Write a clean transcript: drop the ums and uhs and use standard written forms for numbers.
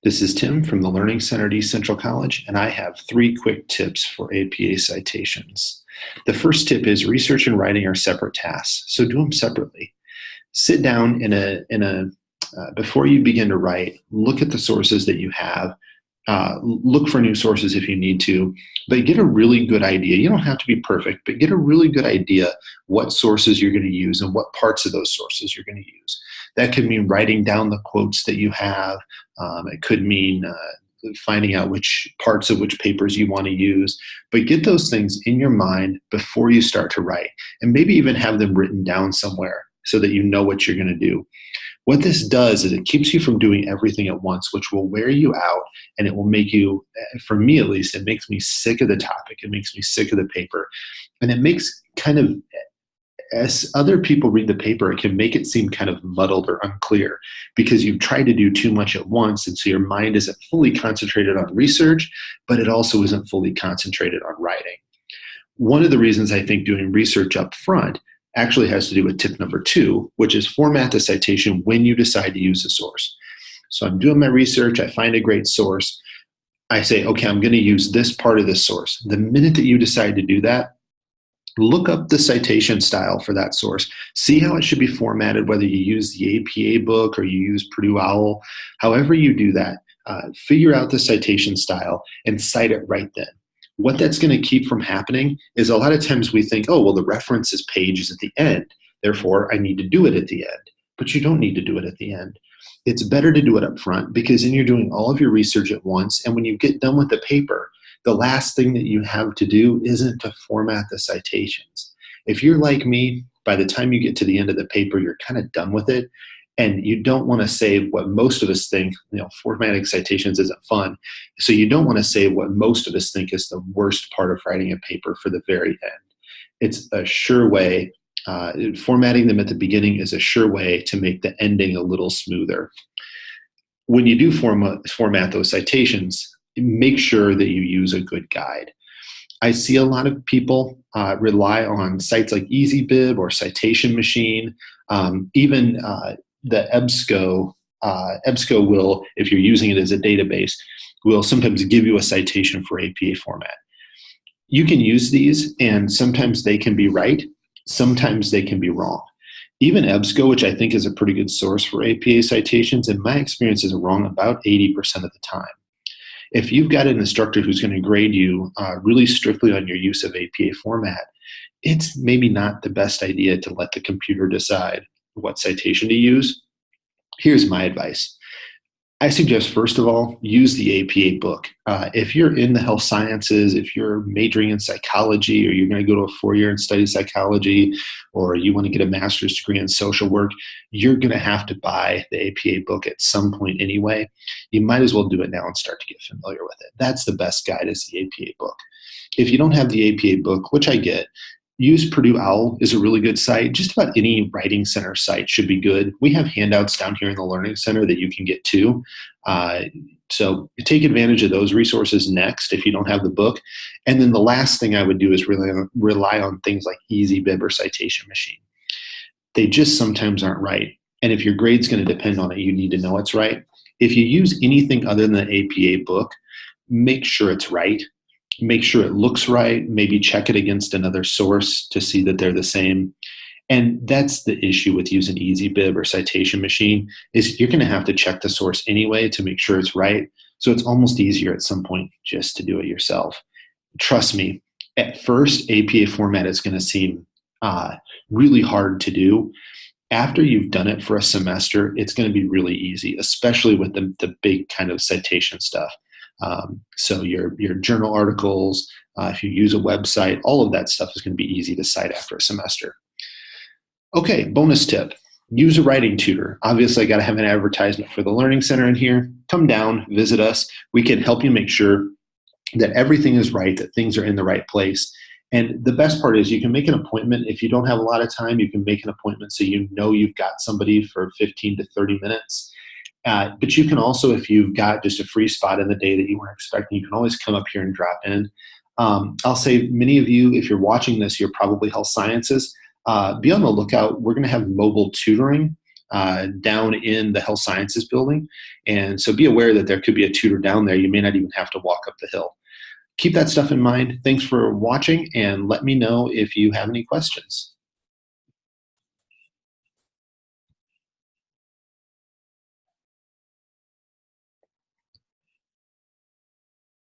This is Tim from the Learning Center at East Central College, and I have 3 quick tips for APA citations. The first tip is research and writing are separate tasks, so do them separately. Sit down before you begin to write, look at the sources that you have, look for new sources if you need to, but get a really good idea. You don't have to be perfect, but get a really good idea what sources you're going to use and what parts of those sources you're going to use. That could mean writing down the quotes that you have. It could mean finding out which parts of which papers you want to use, but get those things in your mind before you start to write, and maybe even have them written down somewhere so that you know what you're going to do. What this does is it keeps you from doing everything at once, which will wear you out, and it will make you, for me at least, it makes me sick of the topic. It makes me sick of the paper. And it makes as other people read the paper, it can make it seem kind of muddled or unclear because you've tried to do too much at once, and so your mind isn't fully concentrated on research, but it also isn't fully concentrated on writing. One of the reasons I think doing research up front actually has to do with tip number 2, which is format the citation when you decide to use a source. So I'm doing my research, I find a great source, I say, okay, I'm going to use this part of this source. The minute that you decide to do that, look up the citation style for that source. See how it should be formatted, whether you use the APA book or you use Purdue OWL. However you do that, figure out the citation style and cite it right then. What that's going to keep from happening is a lot of times we think, oh, well, the references page is at the end, therefore I need to do it at the end. But you don't need to do it at the end. It's better to do it up front because then you're doing all of your research at once, and when you get done with the paper, the last thing that you have to do isn't to format the citations. If you're like me, by the time you get to the end of the paper, you're kind of done with it, and you don't want to save what most of us think, formatting citations isn't fun. So you don't want to save what most of us think is the worst part of writing a paper for the very end. It's a sure way, formatting them at the beginning is a sure way to make the ending a little smoother. When you do format those citations, make sure that you use a good guide. I see a lot of people rely on sites like EasyBib or Citation Machine, even the EBSCO will, if you're using it as a database, will sometimes give you a citation for APA format. You can use these, and sometimes they can be right, sometimes they can be wrong. Even EBSCO, which I think is a pretty good source for APA citations, in my experience is wrong about 80% of the time. If you've got an instructor who's going to grade you really strictly on your use of APA format, it's maybe not the best idea to let the computer decide what citation to use. Here's my advice. I suggest, first of all, use the APA book. If you're in the health sciences, if you're majoring in psychology, or you're going to go to a 4-year and study psychology, or you want to get a master's degree in social work, you're going to have to buy the APA book at some point anyway. You might as well do it now and start to get familiar with it. That's the best guide, is the APA book. If you don't have the APA book, which I get, use Purdue OWL is a really good site. Just about any writing center site should be good. We have handouts down here in the Learning Center that you can get too. So take advantage of those resources next if you don't have the book. And then the last thing I would do is rely on things like EasyBib or Citation Machine. They just sometimes aren't right. And if your grade's going to depend on it, you need to know it's right. If you use anything other than the APA book, make sure it's right. Make sure it looks right. Maybe check it against another source to see that they're the same. And that's the issue with using EasyBib or Citation Machine, is you're going to have to check the source anyway to make sure it's right. So it's almost easier at some point just to do it yourself. Trust me, at first, APA format is going to seem really hard to do. After you've done it for a semester, it's going to be really easy, especially with the big kind of citation stuff. So your journal articles, if you use a website, all of that stuff is going to be easy to cite after a semester. Okay, bonus tip. Use a writing tutor. Obviously, I got to have an advertisement for the Learning Center in here. Come down, visit us. We can help you make sure that everything is right, that things are in the right place. And the best part is you can make an appointment. If you don't have a lot of time, you can make an appointment so you know you've got somebody for 15 to 30 minutes. But you can also, if you've got just a free spot in the day that you weren't expecting, you can always come up here and drop in. I'll say many of you, if you're watching this, you're probably health sciences. Be on the lookout. We're going to have mobile tutoring. down in the health sciences building. And so be aware that there could be a tutor down there. You may not even have to walk up the hill. Keep that stuff in mind. Thanks for watching, and let me know if you have any questions.